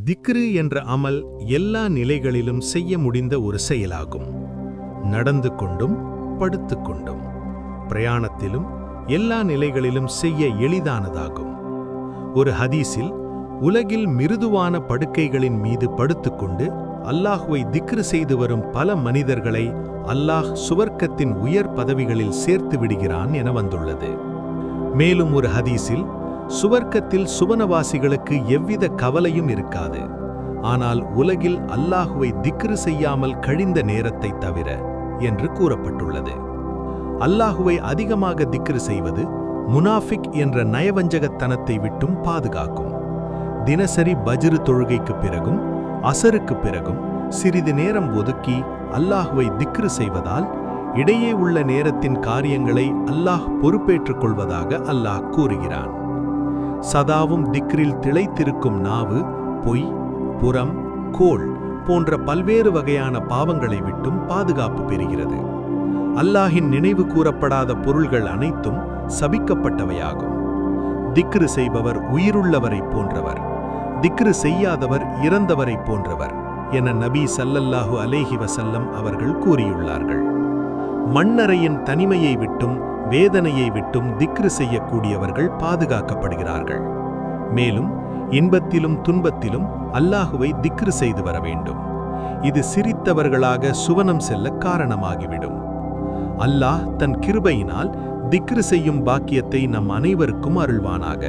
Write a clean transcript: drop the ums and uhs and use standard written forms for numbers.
திக்ரு என்ற அமல் எல்லா நிலைகளிலும் செய்ய முடிந்த ஒரு செயலாகும். நடந்து கொண்டும் படுத்துக்கொண்டும் பிரயாணத்திலும் எல்லா நிலைகளிலும் செய்ய எளிதானதாகும். ஒரு ஹதீஸில், உலகில் மிருதுவான படுக்கைகளின் மீது படுத்துக்கொண்டு அல்லாஹுவை திக்ரு செய்து வரும் பல மனிதர்களை அல்லாஹ் சுவர்க்கத்தின் உயர் பதவிகளில் சேர்த்து விடுகிறான் என வந்துள்ளது. மேலும் ஒரு ஹதீஸில், சுவர்க்கத்தில் சுவனவாசிகளுக்கு எவ்வித கவலையும் இருக்காது, ஆனால் உலகில் அல்லாஹுவை திக்ரு செய்யாமல் கழிந்த நேரத்தை தவிர என்று கூறப்பட்டுள்ளது. அல்லாஹுவை அதிகமாக திக்ரு செய்வது முனாஃபிக் என்ற நயவஞ்சகத்தனத்தை விட்டும் பாதுகாக்கும். தினசரி பஜ்ரு தொழுகைக்கு பிறகும் அசருக்கு பிறகும் சிறிது நேரம் ஒதுக்கி அல்லாஹுவை திக்ரு செய்வதால் இடையே உள்ள நேரத்தின் காரியங்களை அல்லாஹ் பொறுப்பேற்றுக் கொள்வதாக அல்லாஹ் கூறுகிறான். சதாவும் திக்ரில் திளைத்திருக்கும் நாவு பொய், புறம், கோள் போன்ற பல்வேறு வகையான பாவங்களை விட்டும் பாதுகாப்பு பெறுகிறது. அல்லாஹின் நினைவு கூறப்படாத பொருள்கள் அனைத்தும் சபிக்கப்பட்டவையாகும். திக்ரு செய்பவர் உயிருள்ளவரைப் போன்றவர், திக்ரு செய்யாதவர் இறந்தவரைப் போன்றவர் என நபி ஸல்லல்லாஹு அலைஹி வஸல்லம் அவர்கள் கூறியுள்ளார்கள். மண்ணறையின் தனிமையை விட்டும் வேதனையை விட்டும் திக்ரு செய்யக்கூடியவர்கள் பாதுகாக்கப்படுகிறார்கள். மேலும் இன்பத்திலும் துன்பத்திலும் அல்லாஹுவை திக்ரு செய்து வர வேண்டும். இது சிரித்தவர்களாக சுவனம் செல்ல காரணமாகிவிடும். அல்லாஹ் தன் கிருபையினால் திக்ரு செய்யும் பாக்கியத்தை நம் அனைவருக்கும் அருள்வானாக.